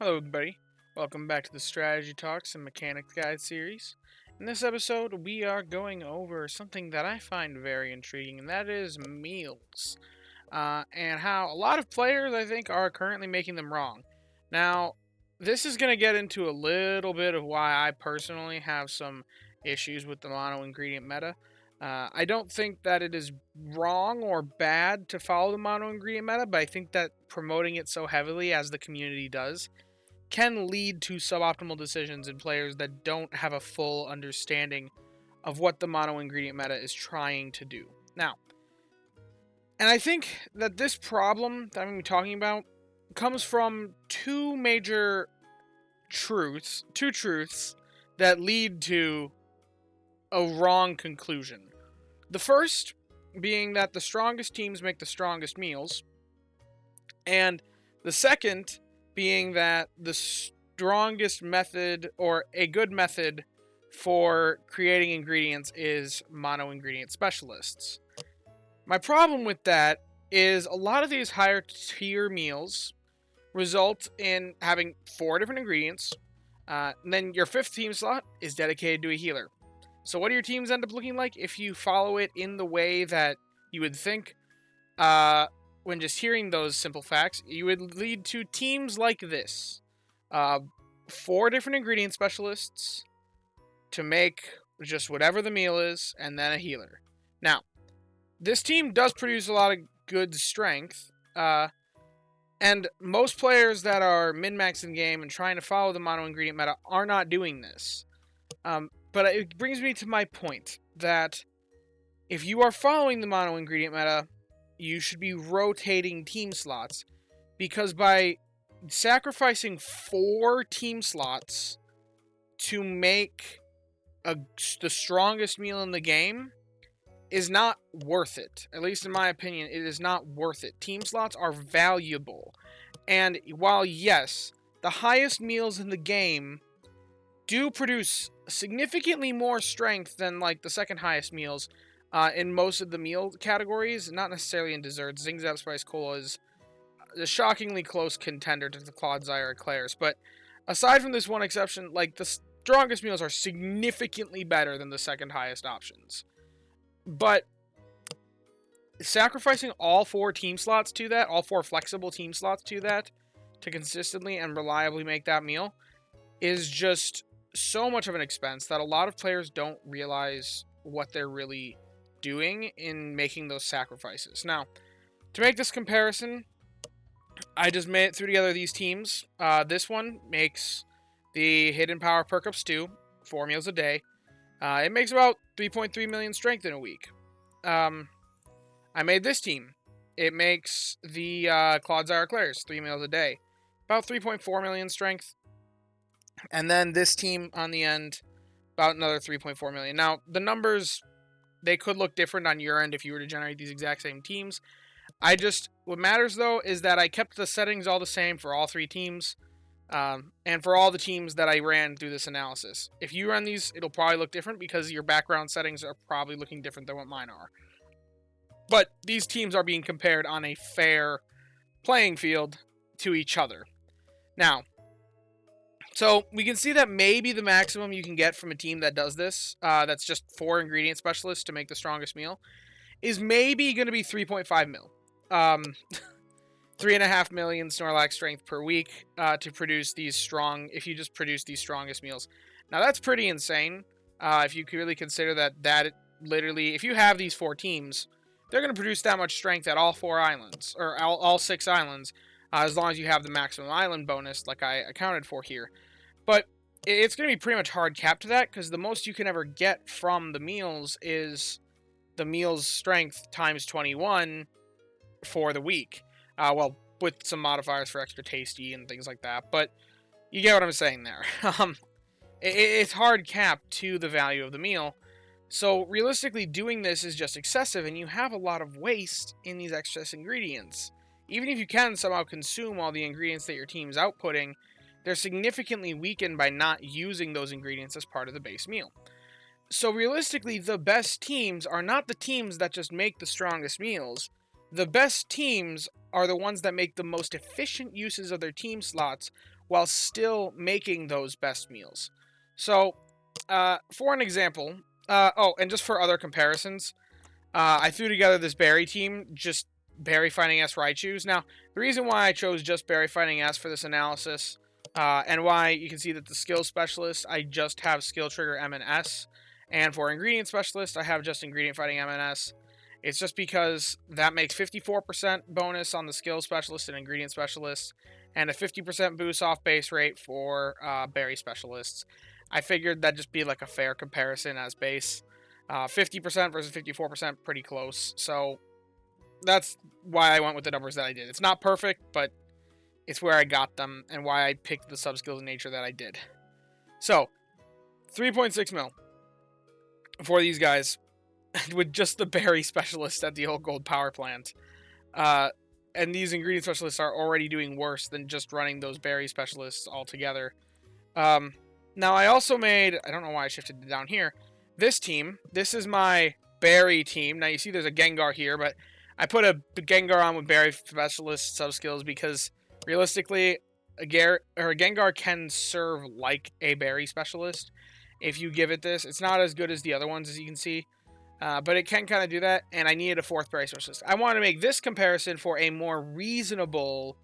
Hello, everybody. Welcome back to the Strategy Talks and Mechanics Guide series. In this episode, we are going over something that I find very intriguing, and that is meals. And how a lot of players, I think, are currently making them wrong. Now, this is going to get into a little bit of why I personally have some issues with the mono ingredient meta. I don't think that it is wrong or bad to follow the mono ingredient meta, but I think that promoting it so heavily as the community does can lead to suboptimal decisions in players that don't have a full understanding of what the mono ingredient meta is trying to do. Now, and I think that this problem that I'm going to be talking about comes from two truths that lead to a wrong conclusion. The first being that the strongest teams make the strongest meals, and the second being that the strongest method or a good method for creating ingredients is mono ingredient specialists. My problem with that is a lot of these higher tier meals result in having 4 different ingredients, and then your 5th team slot is dedicated to a healer. So what do your teams end up looking like if you follow it in the way that you would think? When just hearing those simple facts, you would lead to teams like this. 4 different ingredient specialists to make just whatever the meal is, and then a healer. Now, this team does produce a lot of good strength, and most players that are min-maxing the game and trying to follow the mono ingredient meta are not doing this. But it brings me to my point that if you are following the mono ingredient meta, you should be rotating team slots, because by sacrificing 4 team slots to make the strongest meal in the game is not worth it. At least in my opinion, it is not worth it. Team slots are valuable. And while, yes, the highest meals in the game do produce significantly more strength than, like, the second highest meals in most of the meal categories, not necessarily in desserts. Zing Zap Spice Cola is a shockingly close contender to the Clodsire Eclairs. But aside from this one exception, like, the strongest meals are significantly better than the second highest options. But sacrificing all 4 team slots to that, all 4 flexible team slots to that, to consistently and reliably make that meal, is just so much of an expense that a lot of players don't realize what they're really doing in making those sacrifices. Now, to make this comparison, I just threw together these teams. This one makes the Hidden Power Perk Up Stew, 4 meals a day. It makes about 3.3 million strength in a week. I made this team. It makes the Clodsire Eclairs, 3 meals a day. About 3.4 million strength. And then this team on the end, about another 3.4 million. Now, the numbers, they could look different on your end if you were to generate these exact same teams. What matters though is that I kept the settings all the same for all 3 teams, and for all the teams that I ran through this analysis. If you run these, it'll probably look different because your background settings are probably looking different than what mine are. But these teams are being compared on a fair playing field to each other. Now, so we can see that maybe the maximum you can get from a team that does this, that's just 4 ingredient specialists to make the strongest meal, is maybe going to be 3.5 mil. 3.5 million Snorlax strength per week to produce if you just produce these strongest meals. Now that's pretty insane. If you really consider that literally, if you have these 4 teams, they're going to produce that much strength at all 4 islands, or all 6 islands, as long as you have the maximum island bonus like I accounted for here. But it's going to be pretty much hard capped to that, because the most you can ever get from the meals is the meal's strength times 21 for the week. Well, with some modifiers for extra tasty and things like that. But you get what I'm saying there. It's hard capped to the value of the meal. So realistically, doing this is just excessive, and you have a lot of waste in these excess ingredients. Even if you can somehow consume all the ingredients that your team's outputting, they're significantly weakened by not using those ingredients as part of the base meal. So realistically, the best teams are not the teams that just make the strongest meals. The best teams are the ones that make the most efficient uses of their team slots while still making those best meals. So, for an example, and just for other comparisons, I threw together this berry team, just berry finding S Raichus. Now, the reason why I chose just berry finding S for this analysis, and why you can see that the skill specialist, I just have skill trigger M and S, and for ingredient specialist, I have just ingredient fighting M and S. It's just because that makes 54% bonus on the skill specialist and ingredient specialist, and a 50% boost off base rate for berry specialists. I figured that'd just be like a fair comparison as base. 50% versus 54%, pretty close. So that's why I went with the numbers that I did. It's not perfect, but it's where I got them and why I picked the sub-skills in nature that I did. So, 3.6 mil for these guys with just the berry specialist at the old gold power plant. And these ingredient specialists are already doing worse than just running those berry specialists altogether. Now, I also made, I don't know why I shifted it down here, this team. This is my berry team. Now, you see there's a Gengar here, but I put a Gengar on with berry specialist sub-skills because, realistically, a Gengar can serve like a berry specialist if you give it this. It's not as good as the other ones, as you can see, but it can kind of do that, and I needed a fourth berry specialist. I wanted to make this comparison for a more reasonable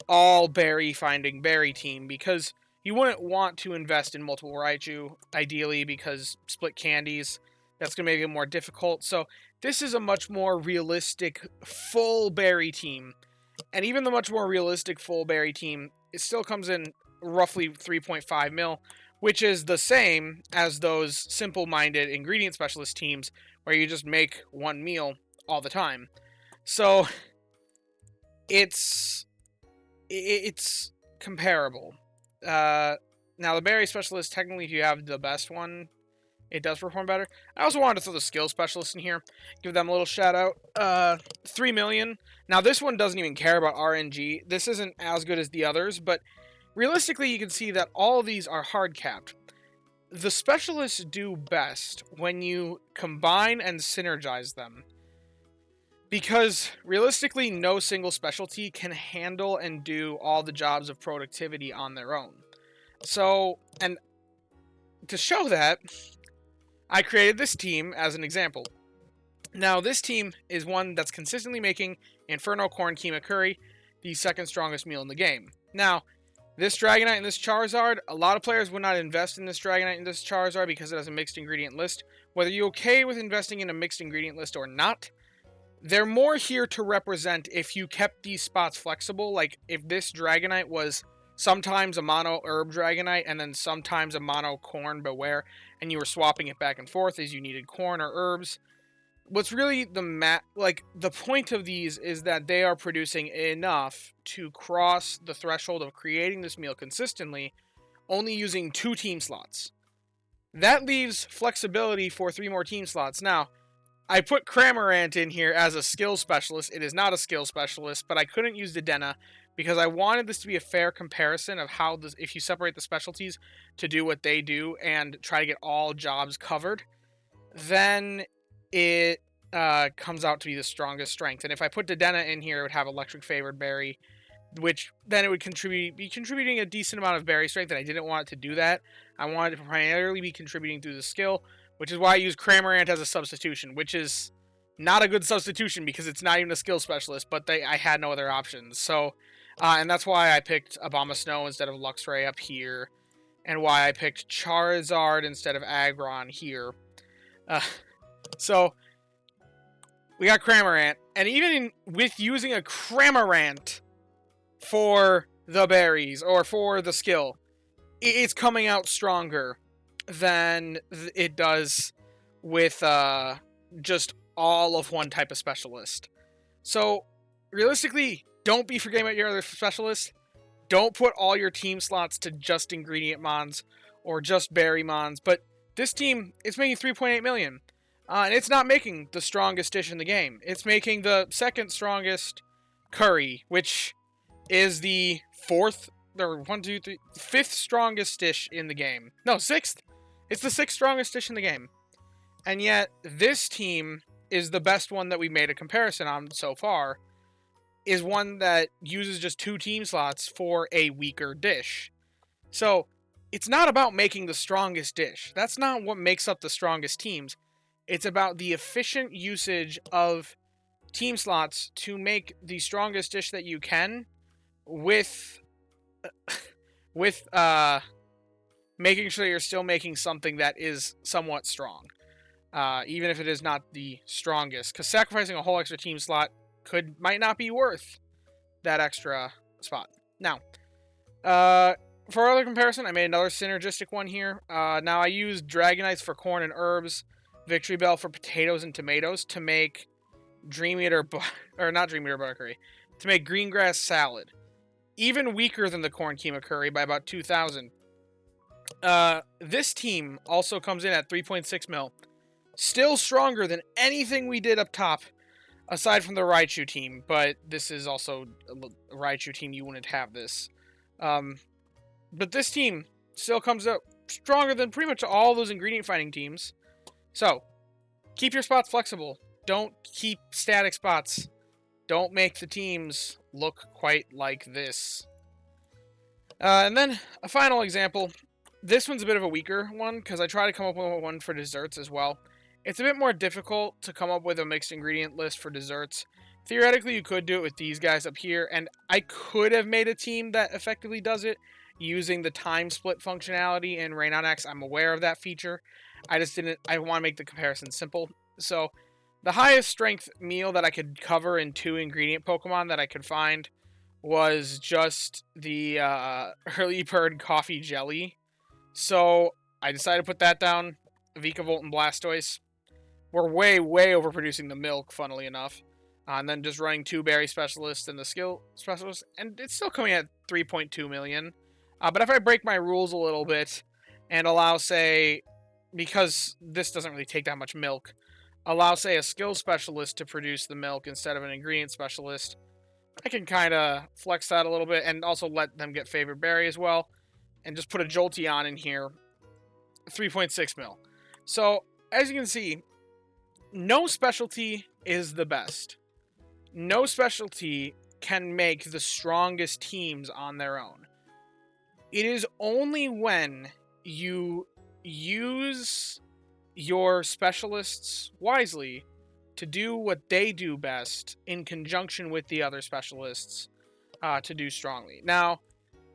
all-berry finding berry team, because you wouldn't want to invest in multiple Raichu, ideally, because split candies, that's going to make it more difficult. So this is a much more realistic full berry team. And even the much more realistic full berry team, it still comes in roughly 3.5 mil, which is the same as those simple-minded ingredient specialist teams where you just make one meal all the time. So it's comparable. Now, the berry specialist, technically, if you have the best one, it does perform better. I also wanted to throw the skill specialist in here, give them a little shout out. 3 million. Now, this one doesn't even care about RNG. This isn't as good as the others, but realistically, you can see that all of these are hard capped. The specialists do best when you combine and synergize them, because realistically, no single specialty can handle and do all the jobs of productivity on their own. So, and to show that, I created this team as an example. Now, this team is one that's consistently making Inferno Corn Keema Curry the second strongest meal in the game. Now, this Dragonite and this Charizard, a lot of players would not invest in this Dragonite and this Charizard because it has a mixed ingredient list. Whether you're okay with investing in a mixed ingredient list or not, they're more here to represent if you kept these spots flexible. Like, if this Dragonite was sometimes a mono herb Dragonite and then sometimes a mono corn Beware, and you were swapping it back and forth as you needed corn or herbs. What's really the point of these is that they are producing enough to cross the threshold of creating this meal consistently, only using 2 team slots. That leaves flexibility for 3 more team slots. Now, I put Cramorant in here as a skill specialist. It is not a skill specialist, but I couldn't use Dedenne because I wanted this to be a fair comparison of how if you separate the specialties to do what they do and try to get all jobs covered, then it comes out to be the strongest strength. And if I put Dedenne in here, it would have Electric Favored Berry, which then it would be contributing a decent amount of berry strength, and I didn't want it to do that. I wanted it to primarily be contributing through the skill, which is why I use Cramorant as a substitution, which is not a good substitution because it's not even a skill specialist, but I had no other options. So, and that's why I picked Abomasnow instead of Luxray up here, and why I picked Charizard instead of Aggron here. So, we got Cramorant, and even with using a Cramorant for the berries, or for the skill, it's coming out stronger than it does with just all of one type of specialist. So, realistically, don't be forgetting about your other specialists. Don't put all your team slots to just ingredient mons or just berry mons, but this team is making 3.8 million. And it's not making the strongest dish in the game. It's making the second strongest curry, which is the fifth strongest dish in the game. No, 6th. It's the 6th strongest dish in the game. And yet, this team is the best one that we made a comparison on so far. is one that uses just 2 team slots for a weaker dish. So it's not about making the strongest dish. That's not what makes up the strongest teams. It's about the efficient usage of team slots to make the strongest dish that you can with with making sure you're still making something that is somewhat strong, even if it is not the strongest. Because sacrificing a whole extra team slot might not be worth that extra spot. Now, for other comparison, I made another synergistic one here. Now I used Dragonites for corn and herbs, Victory Bell for potatoes and tomatoes to make Dream Eater, or not Dream Eater butter curry, to make green grass salad. Even weaker than the corn keema curry by about 2,000. This team also comes in at 3.6 mil. Still stronger than anything we did up top, aside from the Raichu team. But this is also a Raichu team, you wouldn't have this. But this team still comes up stronger than pretty much all those ingredient finding teams. So, keep your spots flexible. Don't keep static spots. Don't make the teams look quite like this. And then, a final example. This one's a bit of a weaker one, because I try to come up with one for desserts as well. It's a bit more difficult to come up with a mixed ingredient list for desserts. Theoretically, you could do it with these guys up here, and I could have made a team that effectively does it using the time split functionality in Rain on X. I'm aware of that feature. I just didn't. I want to make the comparison simple. So, the highest strength meal that I could cover in 2 ingredient Pokemon that I could find was just the Early Bird Coffee Jelly. So, I decided to put that down. Vikavolt and Blastoise. We're way, way overproducing the milk, funnily enough. And then just running 2 berry specialists and the skill specialists. And it's still coming at 3.2 million. But if I break my rules a little bit and allow, say, because this doesn't really take that much milk, allow, say, a skill specialist to produce the milk instead of an ingredient specialist, I can kind of flex that a little bit and also let them get favorite berry as well. And just put a Jolteon in here. 3.6 mil. So, as you can see, no specialty is the best. No specialty can make the strongest teams on their own. It is only when you use your specialists wisely to do what they do best in conjunction with the other specialists to do strongly. Now,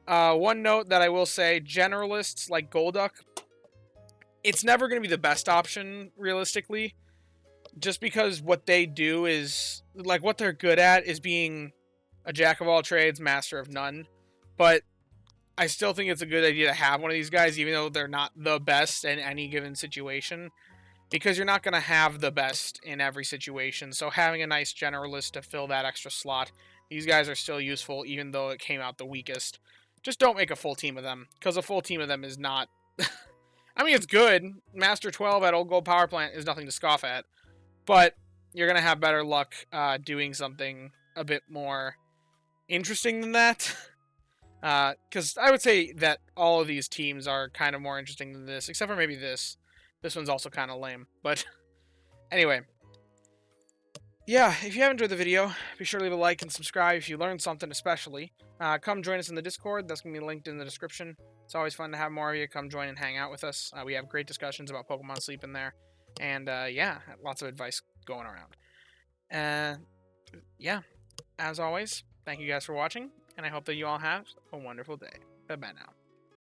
one note that I will say, generalists like Golduck, it's never going to be the best option, realistically, just because what they do is, like, what they're good at is being a jack of all trades, master of none. But I still think it's a good idea to have one of these guys, even though they're not the best in any given situation, because you're not going to have the best in every situation. So having a nice generalist to fill that extra slot, these guys are still useful, even though it came out the weakest. Just don't make a full team of them, because a full team of them is not... I mean, it's good. Master 12 at Old Gold Power Plant is nothing to scoff at. But you're going to have better luck doing something a bit more interesting than that. Because I would say that all of these teams are kind of more interesting than this, except for maybe this. This one's also kind of lame. But anyway. Yeah, if you have enjoyed the video, be sure to leave a like and subscribe if you learned something especially. Come join us in the Discord. That's going to be linked in the description. It's always fun to have more of you come join and hang out with us. We have great discussions about Pokemon Sleep in there. And, yeah, lots of advice going around. Yeah, as always, thank you guys for watching, and I hope that you all have a wonderful day. Bye-bye now.